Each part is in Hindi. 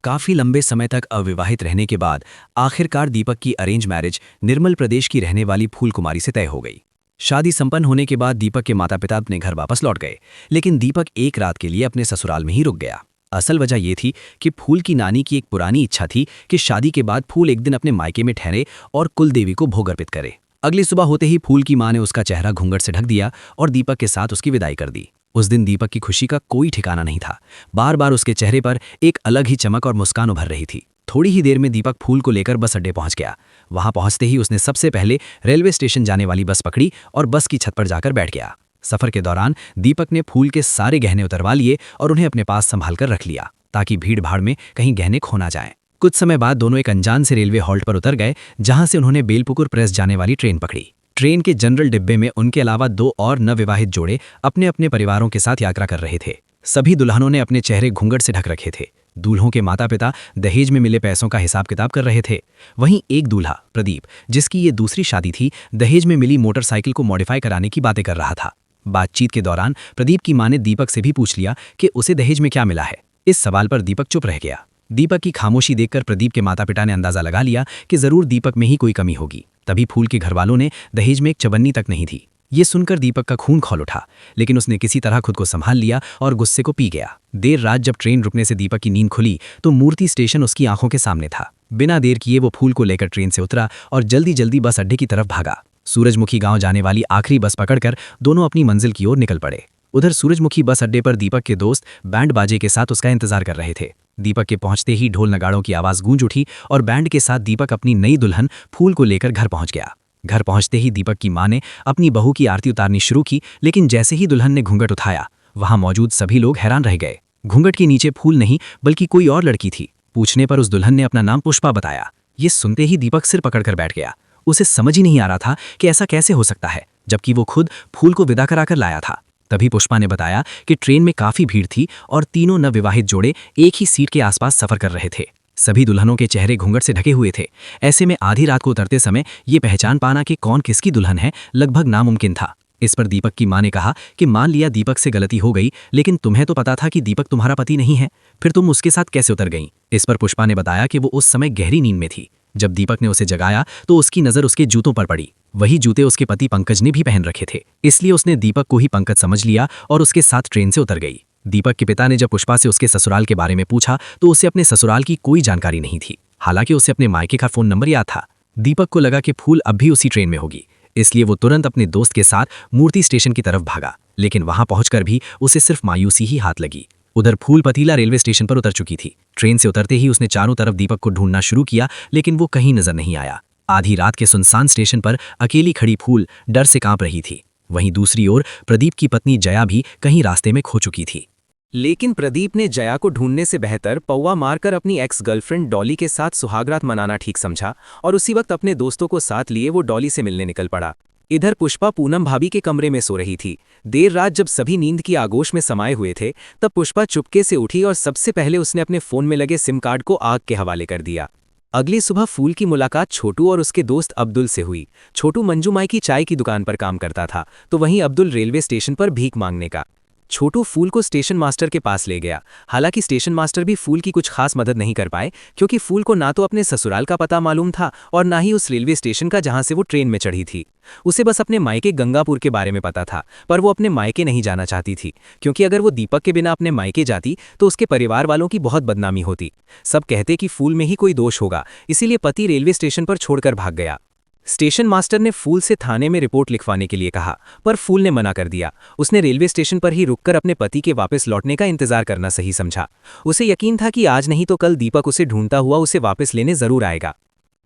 काफी लंबे समय तक अविवाहित रहने के बाद आखिरकार दीपक की अरेंज मैरिज निर्मल प्रदेश की रहने वाली फूल कुमारी से तय हो गई। शादी संपन्न होने के बाद दीपक के माता पिता अपने घर वापस लौट गए, लेकिन दीपक एक रात के लिए अपने ससुराल में ही रुक गया। असल वजह यह थी कि फूल की नानी की एक पुरानी इच्छा थी कि शादी के बाद फूल एक दिन अपने मायके में ठहरे और कुल देवी को भोग अर्पित करे। अगली सुबह होते ही फूल की मां ने उसका चेहरा घूंघट से ढक दिया और दीपक के साथ उसकी विदाई कर दी। उस दिन दीपक की खुशी का कोई ठिकाना नहीं था। बार बार उसके चेहरे पर एक अलग ही चमक और मुस्कान उभर रही थी। थोड़ी ही देर में दीपक फूल को लेकर बस अड्डे पहुंच गया। वहां पहुंचते ही उसने सबसे पहले रेलवे स्टेशन जाने वाली बस पकड़ी और बस की छत पर जाकर बैठ गया। सफर के दौरान दीपक ने फूल के सारे गहने उतरवा लिए और उन्हें अपने पास संभाल कर रख लिया, ताकि भीड़ भाड़ में कहीं गहने खो ना जाएं। कुछ समय बाद दोनों एक अनजान से रेलवे हॉल्ट पर उतर गए, जहां से उन्होंने बेलपुकुर प्रेस जाने वाली ट्रेन पकड़ी। ट्रेन के जनरल डिब्बे में उनके अलावा 2 और नवविवाहित जोड़े अपने अपने परिवारों के साथ यात्रा कर रहे थे। सभी दुल्हनों ने अपने चेहरे घूंघट से ढक रखे थे। दूल्हों के माता पिता दहेज में मिले पैसों का हिसाब किताब कर रहे थे। वहीं एक दूल्हा प्रदीप, जिसकी ये दूसरी शादी थी, दहेज में मिली मोटरसाइकिल को मॉडिफाई कराने की बातें कर रहा था। बातचीत के दौरान प्रदीप की मां ने दीपक से भी पूछ लिया कि उसे दहेज में क्या मिला है। इस सवाल पर दीपक चुप रह गया। दीपक की खामोशी देखकर प्रदीप के माता पिता ने अंदाजा लगा लिया कि जरूर दीपक में ही कोई कमी होगी। तभी फूल के घरवालों ने दहेज में एक चवन्नी तक नहीं थी। ये सुनकर दीपक का खून खौल उठा, लेकिन उसने किसी तरह खुद को संभाल लिया और गुस्से को पी गया। देर रात जब ट्रेन रुकने से दीपक की नींद खुली तो मूर्ति स्टेशन उसकी आंखों के सामने था। बिना देर किए वो फूल को लेकर ट्रेन से उतरा और जल्दी जल्दी बस अड्डे की तरफ भागा। सूरजमुखी गांव जाने वाली आखिरी बस पकड़कर दोनों अपनी मंजिल की ओर निकल पड़े। उधर सूरजमुखी बस अड्डे पर दीपक के दोस्त बैंड बाजे के साथ उसका इंतजार कर रहे थे। दीपक के पहुंचते ही ढोल नगाड़ों की आवाज गूंज उठी और बैंड के साथ दीपक अपनी नई दुल्हन फूल को लेकर घर पहुंच गया। घर पहुंचते ही दीपक की मां ने अपनी बहू की आरती उतारनी शुरू की, लेकिन जैसे ही दुल्हन ने घूंघट उठाया, वहां मौजूद सभी लोग हैरान रह गए। घूंघट के नीचे फूल नहीं बल्कि कोई और लड़की थी। पूछने पर उस दुल्हन ने अपना नाम पुष्पा बताया। ये सुनते ही दीपक सिर पकड़कर बैठ गया। उसे समझ ही नहीं आ रहा था कि ऐसा कैसे हो सकता है, जबकि वो खुद फूल को विदा कराकर लाया था। तभी पुष्पा ने बताया कि ट्रेन में काफी भीड़ थी और तीनों नवविवाहित जोड़े एक ही सीट के आसपास सफर कर रहे थे। सभी दुल्हनों के चेहरे घूंघट से ढके हुए थे। ऐसे में आधी रात को उतरते समय ये पहचान पाना कि कौन किसकी दुल्हन है लगभग नामुमकिन था। इस पर दीपक की मां ने कहा कि मान लिया दीपक से गलती हो गई, लेकिन तुम्हें तो पता था कि दीपक तुम्हारा पति नहीं है, फिर तुम उसके साथ कैसे उतर गईं? इस पर पुष्पा ने बताया कि वो उस समय गहरी नींद में थी। जब दीपक ने उसे जगाया तो उसकी नज़र उसके जूतों पर पड़ी। वही जूते उसके पति पंकज ने भी पहन रखे थे, इसलिए उसने दीपक को ही पंकज समझ लिया और उसके साथ ट्रेन से उतर गई। दीपक के पिता ने जब पुष्पा से उसके ससुराल के बारे में पूछा तो उसे अपने ससुराल की कोई जानकारी नहीं थी। हालांकि उसे अपने मायके का फोन नंबर याद था। दीपक को लगा कि फूल अब भी उसी ट्रेन में होगी, इसलिए वो तुरंत अपने दोस्त के साथ मूर्ति स्टेशन की तरफ भागा, लेकिन वहां पहुंचकर भी उसे सिर्फ मायूसी ही हाथ लगी। उधर फूल पतीला रेलवे स्टेशन पर उतर चुकी थी। ट्रेन से उतरते ही उसने चारों तरफ दीपक को ढूंढना शुरू किया, लेकिन वो कहीं नजर नहीं आया। आधी रात के सुनसान स्टेशन पर अकेली खड़ी फूल डर से कांप रही थी। वहीं दूसरी ओर प्रदीप की पत्नी जया भी कहीं रास्ते में खो चुकी थी। लेकिन प्रदीप ने जया को ढूंढने से बेहतर पौवा मारकर अपनी एक्स गर्लफ्रेंड डॉली के साथ सुहागरात मनाना ठीक समझा और उसी वक्त अपने दोस्तों को साथ लिए वो डॉली से मिलने निकल पड़ा। इधर पुष्पा पूनम भाभी के कमरे में सो रही थी। देर रात जब सभी नींद की आगोश में समाये हुए थे, तब पुष्पा चुपके से उठी और सबसे पहले उसने अपने फोन में लगे सिम कार्ड को आग के हवाले कर दिया। अगली सुबह फूल की मुलाकात छोटू और उसके दोस्त अब्दुल से हुई। छोटू मंजू माई की चाय की दुकान पर काम करता था, तो वहीं अब्दुल रेलवे स्टेशन पर भीख मांगने का। छोटू फूल को स्टेशन मास्टर के पास ले गया। हालांकि स्टेशन मास्टर भी फूल की कुछ खास मदद नहीं कर पाए, क्योंकि फूल को ना तो अपने ससुराल का पता मालूम था और ना ही उस रेलवे स्टेशन का जहां से वो ट्रेन में चढ़ी थी। उसे बस अपने मायके गंगापुर के बारे में पता था, पर वो अपने मायके नहीं जाना चाहती थी, क्योंकि अगर वो दीपक के बिना अपने मायके जाती तो उसके परिवार वालों की बहुत बदनामी होती। सब कहते कि फूल में ही कोई दोष होगा, इसीलिए पति रेलवे स्टेशन पर छोड़कर भाग गया। स्टेशन मास्टर ने फूल से थाने में रिपोर्ट लिखवाने के लिए कहा, पर फूल ने मना कर दिया। उसने रेलवे स्टेशन पर ही रुककर अपने पति के वापस लौटने का इंतजार करना सही समझा। उसे यकीन था कि आज नहीं तो कल दीपक उसे ढूंढता हुआ उसे वापस लेने जरूर आएगा।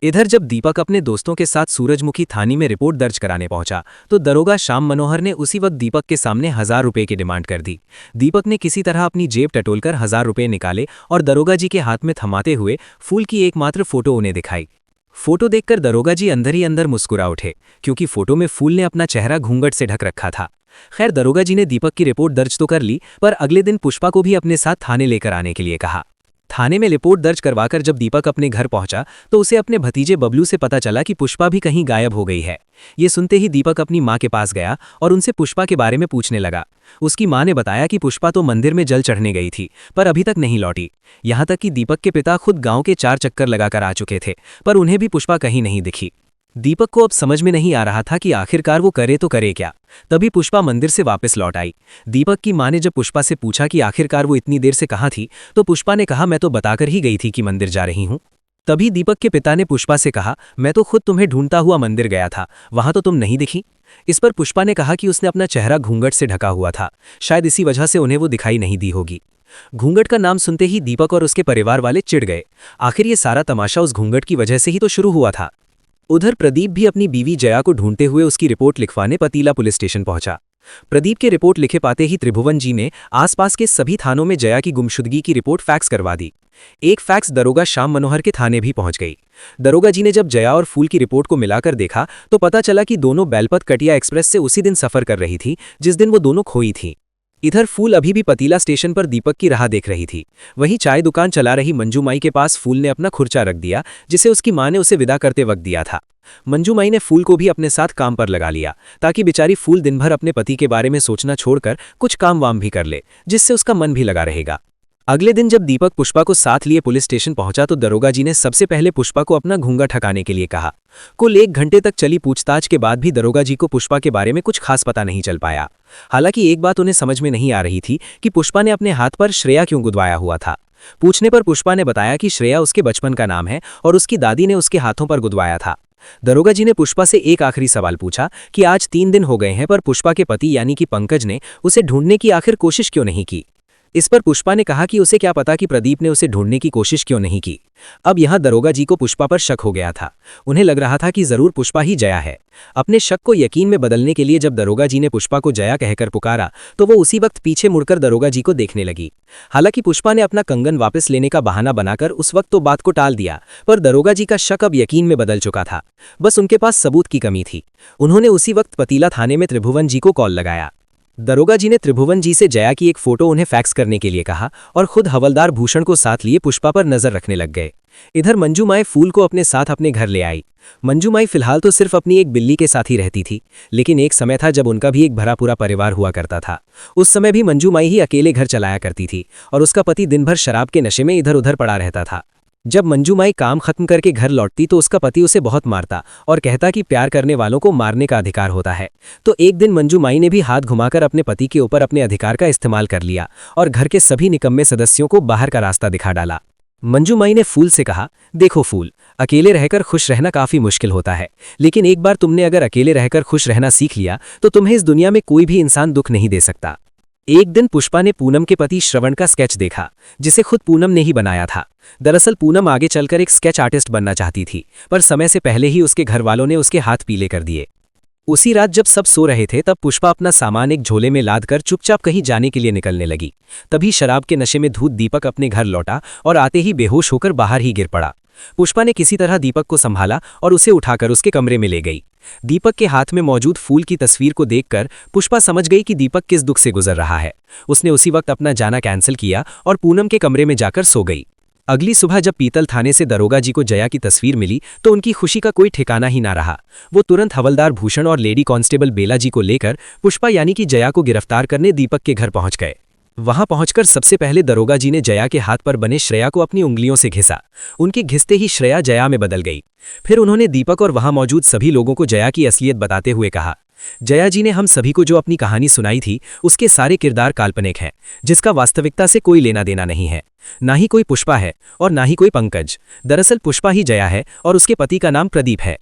इधर जब दीपक अपने दोस्तों के साथ सूरजमुखी थाने में रिपोर्ट दर्ज कराने पहुंचा, तो दरोगा श्याम मनोहर ने उसी वक्त दीपक के सामने 1000 रुपये की डिमांड कर दी। दीपक ने किसी तरह अपनी जेब टटोलकर 1000 रुपये निकाले और दरोगा जी के हाथ में थमाते हुए फूल की एकमात्र फोटो उन्हें दिखाई। फोटो देखकर दरोगा जी अंदर ही अंदर मुस्कुरा उठे, क्योंकि फोटो में फूल ने अपना चेहरा घूंघट से ढक रखा था। खैर, दरोगा जी ने दीपक की रिपोर्ट दर्ज तो कर ली, पर अगले दिन पुष्पा को भी अपने साथ थाने लेकर आने के लिए कहा। थाने में रिपोर्ट दर्ज करवाकर जब दीपक अपने घर पहुंचा तो उसे अपने भतीजे बबलू से पता चला कि पुष्पा भी कहीं गायब हो गई है। ये सुनते ही दीपक अपनी मां के पास गया और उनसे पुष्पा के बारे में पूछने लगा। उसकी मां ने बताया कि पुष्पा तो मंदिर में जल चढ़ने गई थी पर अभी तक नहीं लौटी। यहां तक कि दीपक के पिता खुद गांव के 4 चक्कर लगाकर आ चुके थे पर उन्हें भी पुष्पा कहीं नहीं दिखी। दीपक को अब समझ में नहीं आ रहा था कि आखिरकार वो करे तो करे क्या। तभी पुष्पा मंदिर से वापस लौट आई। दीपक की मां ने जब पुष्पा से पूछा कि आखिरकार वो इतनी देर से कहाँ थी तो पुष्पा ने कहा, मैं तो बताकर ही गई थी कि मंदिर जा रही हूं। तभी दीपक के पिता ने पुष्पा से कहा, मैं तो खुद तुम्हें ढूंढता हुआ मंदिर गया था, वहां तो तुम नहीं दिखी। इस पर पुष्पा ने कहा कि उसने अपना चेहरा घूंघट से ढका हुआ था, शायद इसी वजह से उन्हें वो दिखाई नहीं दी होगी। घूंघट का नाम सुनते ही दीपक और उसके परिवार वाले चिढ़ गए। आखिर ये सारा तमाशा उस घूंघट की वजह से ही तो शुरू हुआ था। उधर प्रदीप भी अपनी बीवी जया को ढूंढते हुए उसकी रिपोर्ट लिखवाने पतीला पुलिस स्टेशन पहुंचा। प्रदीप के रिपोर्ट लिखे पाते ही त्रिभुवन जी ने आसपास के सभी थानों में जया की गुमशुदगी की रिपोर्ट फैक्स करवा दी। एक फैक्स दरोगा श्याम मनोहर के थाने भी पहुंच गई। दरोगा जी ने जब जया और फूल की रिपोर्ट को मिलाकर देखा तो पता चला कि दोनों बैलपत कटिया एक्सप्रेस से उसी दिन सफर कर रही थी जिस दिन वो दोनों खोई थी। इधर फूल अभी भी पतीला स्टेशन पर दीपक की राह देख रही थी। वहीं चाय दुकान चला रही मंजू माई के पास फूल ने अपना खुर्चा रख दिया जिसे उसकी मां ने उसे विदा करते वक्त दिया था। मंजू माई ने फूल को भी अपने साथ काम पर लगा लिया ताकि बेचारी फूल दिन भर अपने पति के बारे में सोचना छोड़कर कुछ काम वाम भी कर ले, जिससे उसका मन भी लगा रहेगा। अगले दिन जब दीपक पुष्पा को साथ लिए पुलिस स्टेशन पहुंचा तो दरोगा जी ने सबसे पहले पुष्पा को अपना घूंघट हटाने के लिए कहा। कुल 1 घंटे तक चली पूछताछ के बाद भी दरोगा जी को पुष्पा के बारे में कुछ खास पता नहीं चल पाया। हालांकि एक बात उन्हें समझ में नहीं आ रही थी कि पुष्पा ने अपने हाथ पर श्रेया क्यों गुदवाया हुआ था। पूछने पर पुष्पा ने बताया कि श्रेया उसके बचपन का नाम है और उसकी दादी ने उसके हाथों पर गुदवाया था। दरोगा जी ने पुष्पा से एक आखिरी सवाल पूछा कि आज 3 दिन हो गए हैं पर पुष्पा के पति यानी कि पंकज ने उसे ढूंढने की आखिर कोशिश क्यों नहीं की। इस पर पुष्पा ने कहा कि उसे क्या पता कि प्रदीप ने उसे ढूंढने की कोशिश क्यों नहीं की। अब यहां दरोगा जी को पुष्पा पर शक हो गया था। उन्हें लग रहा था कि जरूर पुष्पा ही जया है। अपने शक को यकीन में बदलने के लिए जब दरोगा जी ने पुष्पा को जया कहकर पुकारा तो वो उसी वक्त पीछे मुड़कर दरोगा जी को देखने लगी। हालांकि पुष्पा ने अपना कंगन वापस लेने का बहाना बनाकर उस वक्त तो बात को टाल दिया, पर दरोगा जी का शक अब यकीन में बदल चुका था। बस उनके पास सबूत की कमी थी। उन्होंने उसी वक्त पतीला थाने में त्रिभुवन जी को कॉल लगाया। दरोगा जी ने त्रिभुवन जी से जया की एक फोटो उन्हें फैक्स करने के लिए कहा और खुद हवलदार भूषण को साथ लिए पुष्पा पर नजर रखने लग गए। इधर मंजू माई फूल को अपने साथ अपने घर ले आई। मंजू माई फिलहाल तो सिर्फ अपनी एक बिल्ली के साथ ही रहती थी, लेकिन एक समय था जब उनका भी एक भरा पूरा परिवार हुआ करता था। उस समय भी मंजू माई ही अकेले घर चलाया करती थी और उसका पति दिन भर शराब के नशे में इधर उधर पड़ा रहता था। जब मंजू माई काम खत्म करके घर लौटती तो उसका पति उसे बहुत मारता और कहता कि प्यार करने वालों को मारने का अधिकार होता है। तो एक दिन मंजू माई ने भी हाथ घुमाकर अपने पति के ऊपर अपने अधिकार का इस्तेमाल कर लिया और घर के सभी निकम्मे सदस्यों को बाहर का रास्ता दिखा डाला। मंजू माई ने फूल से कहा, देखो फूल, अकेले रहकर खुश रहना काफी मुश्किल होता है, लेकिन एक बार तुमने अगर अकेले रहकर खुश रहना सीख लिया तो तुम्हें इस दुनिया में कोई भी इंसान दुख नहीं दे सकता। एक दिन पुष्पा ने पूनम के पति श्रवण का स्केच देखा जिसे खुद पूनम ने ही बनाया था। दरअसल पूनम आगे चलकर एक स्केच आर्टिस्ट बनना चाहती थी, पर समय से पहले ही उसके घर वालों ने उसके हाथ पीले कर दिए। उसी रात जब सब सो रहे थे तब पुष्पा अपना सामान एक झोले में लादकर चुपचाप कहीं जाने के लिए निकलने लगी। तभी शराब के नशे में धूत दीपक अपने घर लौटा और आते ही बेहोश होकर बाहर ही गिर पड़ा। पुष्पा ने किसी तरह दीपक को संभाला और उसे उठाकर उसके कमरे में ले गई। दीपक के हाथ में मौजूद फूल की तस्वीर को देखकर पुष्पा समझ गई कि दीपक किस दुख से गुजर रहा है। उसने उसी वक्त अपना जाना कैंसिल किया और पूनम के कमरे में जाकर सो गई। अगली सुबह जब पीतल थाने से दरोगा जी को जया की तस्वीर मिली तो उनकी खुशी का कोई ठिकाना ही ना रहा। वो तुरंत हवलदार भूषण और लेडी कांस्टेबल बेला जी को लेकर पुष्पा यानी कि जया को गिरफ्तार करने दीपक के घर पहुंच गए। वहां पहुंचकर सबसे पहले दरोगा जी ने जया के हाथ पर बने श्रेया को अपनी उंगलियों से घिसा। उनके घिसते ही श्रेया जया में बदल गई। फिर उन्होंने दीपक और वहां मौजूद सभी लोगों को जया की असलियत बताते हुए कहा, जया जी ने हम सभी को जो अपनी कहानी सुनाई थी उसके सारे किरदार काल्पनिक हैं, जिसका वास्तविकता से कोई लेना देना नहीं है। ना ही कोई पुष्पा है और ना ही कोई पंकज। दरअसल पुष्पा ही जया है और उसके पति का नाम प्रदीप है।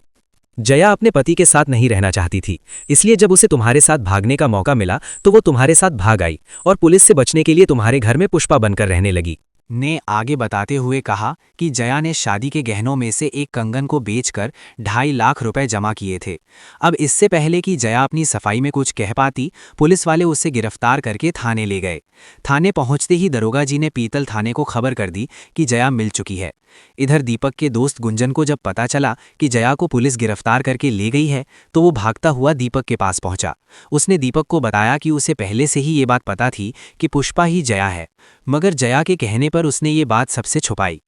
जया अपने पति के साथ नहीं रहना चाहती थी, इसलिए जब उसे तुम्हारे साथ भागने का मौका मिला तो वो तुम्हारे साथ भाग आई और पुलिस से बचने के लिए तुम्हारे घर में पुष्पा बनकर रहने लगी। ने आगे बताते हुए कहा कि जया ने शादी के गहनों में से एक कंगन को बेचकर 2.5 लाख रुपए जमा किए थे। अब इससे पहले कि जया अपनी सफाई में कुछ कह पाती, पुलिस वाले उसे गिरफ्तार करके थाने ले गए। थाने पहुंचते ही दरोगा जी ने पीतल थाने को खबर कर दी कि जया मिल चुकी है। इधर दीपक के दोस्त गुंजन को जब पता चला कि जया को पुलिस गिरफ्तार करके ले गई है तो वो भागता हुआ दीपक के पास पहुंचा। उसने दीपक को बताया कि उसे पहले से ही ये बात पता थी कि पुष्पा ही जया है, मगर जया के कहने पर उसने ये बात सबसे छुपाई।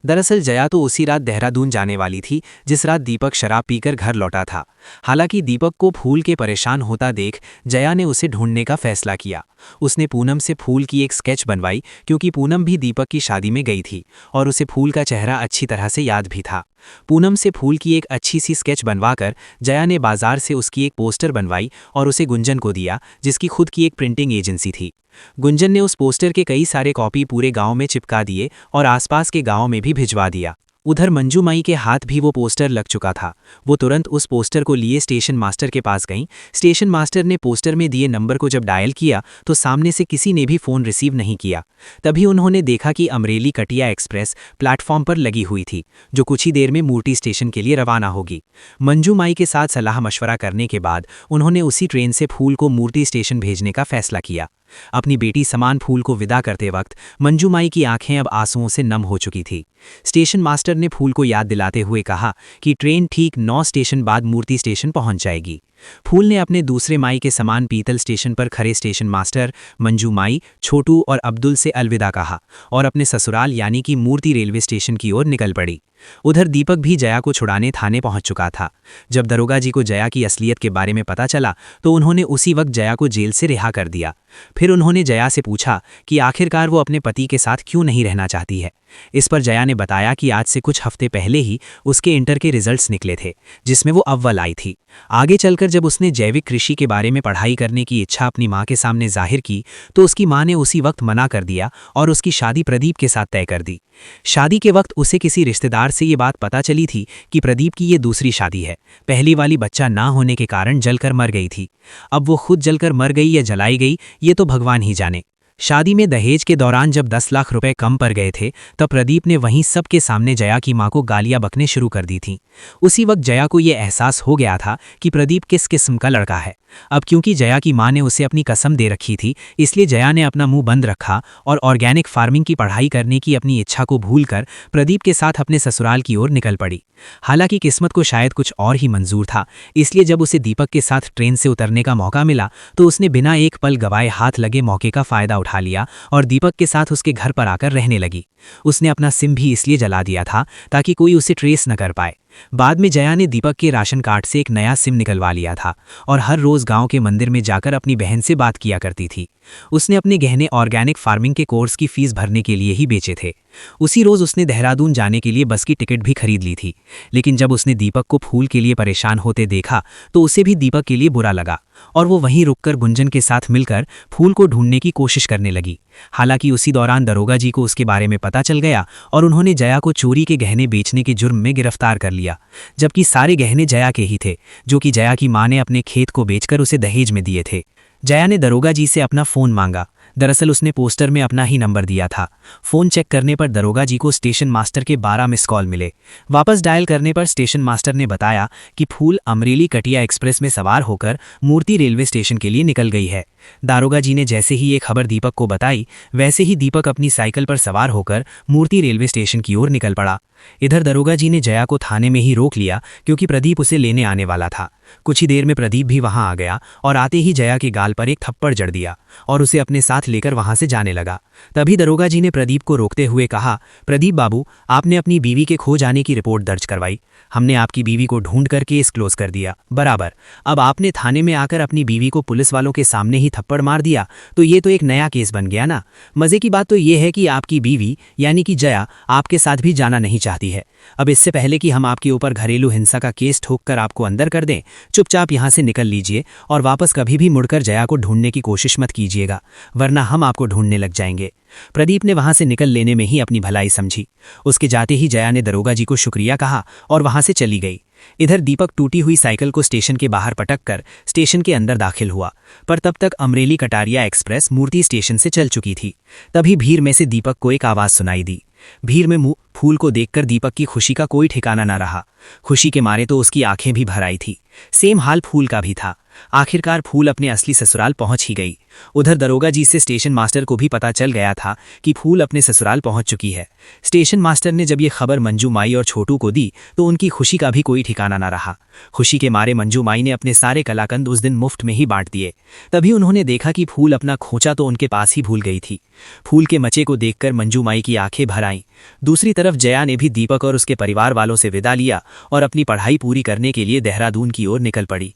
दरअसल जया तो उसी रात देहरादून जाने वाली थी जिस रात दीपक शराब पीकर घर लौटा था। हालांकि दीपक को फूल के परेशान होता देख जया ने उसे ढूंढने का फैसला किया। उसने पूनम से फूल की एक स्केच बनवाई क्योंकि पूनम भी दीपक की शादी में गई थी और उसे फूल का चेहरा अच्छी तरह से याद भी था। पूनम से फूल की एक अच्छी सी स्केच बनवाकर जया ने बाजार से उसकी एक पोस्टर बनवाई और उसे गुंजन को दिया, जिसकी खुद की एक प्रिंटिंग एजेंसी थी। गुंजन ने उस पोस्टर के कई सारे कॉपी पूरे गांव में चिपका दिए और आसपास के गांव में भी भिजवा दिया। उधर मंजू माई के हाथ भी वो पोस्टर लग चुका था। वो तुरंत उस पोस्टर को लिए स्टेशन मास्टर के पास गईं। स्टेशन मास्टर ने पोस्टर में दिए नंबर को जब डायल किया तो सामने से किसी ने भी फ़ोन रिसीव नहीं किया। तभी उन्होंने देखा कि अमरेली कटिया एक्सप्रेस प्लेटफॉर्म पर लगी हुई थी, जो कुछ ही देर में मूर्ति स्टेशन के लिए रवाना होगी। मंजू माई के साथ सलाह मशवरा करने के बाद उन्होंने उसी ट्रेन से फूल को मूर्ति स्टेशन भेजने का फैसला किया। अपनी बेटी समान फूल को विदा करते वक्त मंजू माई की आंखें अब आंसुओं से नम हो चुकी थी। स्टेशन मास्टर ने फूल को याद दिलाते हुए कहा कि ट्रेन ठीक 9 स्टेशन बाद मूर्ति स्टेशन पहुंच जाएगी। फूल ने अपने दूसरे माई के समान पीतल स्टेशन पर खड़े स्टेशन मास्टर मंजू माई, छोटू और अब्दुल से अलविदा कहा और अपने ससुराल यानी कि मूर्ति रेलवे स्टेशन की ओर निकल पड़ी। उधर दीपक भी जया को छुड़ाने थाने पहुंच चुका था। जब दरोगा जी को जया की असलियत के बारे में पता चला तो उन्होंने उसी वक्त जया को जेल से रिहा कर दिया। फिर उन्होंने जया से पूछा कि आखिरकार वो अपने पति के साथ क्यों नहीं रहना चाहती है। इस पर जया ने बताया कि आज से कुछ हफ्ते पहले ही उसके इंटर के रिजल्ट्स निकले थे जिसमें वो अव्वल आई थी। आगे चलकर जब उसने जैविक कृषि के बारे में पढ़ाई करने की इच्छा अपनी मां के सामने जाहिर की तो उसकी मां ने उसी वक्त मना कर दिया और उसकी शादी प्रदीप के साथ तय कर दी। शादी के वक्त उसे किसी रिश्तेदार से ये बात पता चली थी कि प्रदीप की ये दूसरी शादी है। पहली वाली बच्चा ना होने के कारण जलकर मर गई थी। अब वो खुद जलकर मर गई या जलाई गई ये तो भगवान ही जाने। शादी में दहेज के दौरान जब 10 लाख रुपए कम पड़ गए थे तब प्रदीप ने वहीं सबके सामने जया की मां को गालियां बकने शुरू कर दी थीं। उसी वक्त जया को यह एहसास हो गया था कि प्रदीप किस किस्म का लड़का है। अब क्योंकि जया की मां ने उसे अपनी कसम दे रखी थी, इसलिए जया ने अपना मुंह बंद रखा और ऑर्गेनिक फार्मिंग की पढ़ाई करने की अपनी इच्छा को भूलकर प्रदीप के साथ अपने ससुराल की ओर निकल पड़ी। हालांकि किस्मत को शायद कुछ और ही मंजूर था, इसलिए जब उसे दीपक के साथ ट्रेन से उतरने का मौका मिला तो उसने बिना एक पल गवाए हाथ लगे मौके का फायदा उठा लिया और दीपक के साथ उसके घर पर आकर रहने लगी। उसने अपना सिम भी इसलिए जला दिया था ताकि कोई उसे ट्रेस न कर पाए। बाद में जया ने दीपक के राशन कार्ड से एक नया सिम निकलवा लिया था और हर रोज गांव के मंदिर में जाकर अपनी बहन से बात किया करती थी। उसने अपने गहने ऑर्गेनिक फार्मिंग के कोर्स की फीस भरने के लिए ही बेचे थे। उसी रोज उसने देहरादून जाने के लिए बस की टिकट भी खरीद ली थी। लेकिन जब उसने दीपक को फूल के लिए परेशान होते देखा तो उसे भी दीपक के लिए बुरा लगा और वो वहीं रुककर गुंजन के साथ मिलकर फूल को ढूंढने की कोशिश करने लगी। हालांकि उसी दौरान दरोगा जी को उसके बारे में पता चल गया और उन्होंने जया को चोरी के गहने बेचने के जुर्म में गिरफ्तार कर लिया, जबकि सारे गहने जया के ही थे जो कि जया की मां ने अपने खेत को बेचकर उसे दहेज में दिए थे। जया ने दरोगा जी से अपना फ़ोन मांगा। दरअसल उसने पोस्टर में अपना ही नंबर दिया था। फ़ोन चेक करने पर दरोगा जी को स्टेशन मास्टर के 12 मिस कॉल मिले। वापस डायल करने पर स्टेशन मास्टर ने बताया कि फूल अमरेली कटिया एक्सप्रेस में सवार होकर मूर्ति रेलवे स्टेशन के लिए निकल गई है। दारोगा जी ने जैसे ही ये खबर दीपक को बताई वैसे ही दीपक अपनी साइकिल पर सवार होकर मूर्ति रेलवे स्टेशन की ओर निकल पड़ा। इधर दरोगा जी ने जया को थाने में ही रोक लिया क्योंकि प्रदीप उसे लेने आने वाला था। कुछ ही देर में प्रदीप भी वहां आ गया और आते ही जया के गाल पर एक थप्पड़ जड़ दिया और उसे अपने साथ लेकर वहां से जाने लगा। तभी दरोगा जी ने प्रदीप को रोकते हुए कहा, प्रदीप बाबू, आपने अपनी बीवी के खो जाने की रिपोर्ट दर्ज करवाई। हमने आपकी बीवी को ढूंढ कर केस क्लोज कर दिया बराबर। अब आपने थाने में आकर अपनी बीवी को पुलिस वालों के सामने ही थप्पड़ मार दिया तो ये तो एक नया केस बन गया ना। मजे की बात तो ये है कि आपकी बीवी यानी कि जया आपके साथ भी जाना नहीं चाहती है। अब इससे पहले कि हम आपके ऊपर घरेलू हिंसा का केस ठोककर आपको अंदर कर दें, चुपचाप यहां से निकल लीजिए और वापस कभी भी मुड़कर जया को ढूंढने की कोशिश मत कीजिएगा, वरना हम आपको ढूंढने लग जाएंगे। प्रदीप ने वहां से निकल लेने में ही अपनी भलाई समझी। उसके जाते ही जया ने दरोगा जी को शुक्रिया कहा और वहां से चली गई। इधर दीपक टूटी हुई साइकिल को स्टेशन के बाहर पटक कर स्टेशन के अंदर दाखिल हुआ, पर तब तक अमरेली कटारिया एक्सप्रेस मूर्ति स्टेशन से चल चुकी थी। तभी भीड़ में से दीपक को एक आवाज सुनाई दी। भीड़ में मुंह फूल को देखकर दीपक की खुशी का कोई ठिकाना न रहा। खुशी के मारे तो उसकी आंखें भी भर आई थी। सेम हाल फूल का भी था। आखिरकार फूल अपने असली ससुराल पहुंच ही गई। उधर दरोगा जी से स्टेशन मास्टर को भी पता चल गया था कि फूल अपने ससुराल पहुंच चुकी है। स्टेशन मास्टर ने जब ये खबर मंजू माई और छोटू को दी तो उनकी खुशी का भी कोई ठिकाना न रहा। खुशी के मारे मंजू माई ने अपने सारे कलाकंद उस दिन मुफ्त में ही बांट दिए। तभी उन्होंने देखा कि फूल अपना खोचा तो उनके पास ही भूल गई थी। फूल के मचे को देखकर मंजू माई की आंखें भर आईं। दूसरी तरफ जया ने भी दीपक और उसके परिवार वालों से विदा लिया और अपनी पढ़ाई पूरी करने के लिए देहरादून की ओर निकल पड़ी।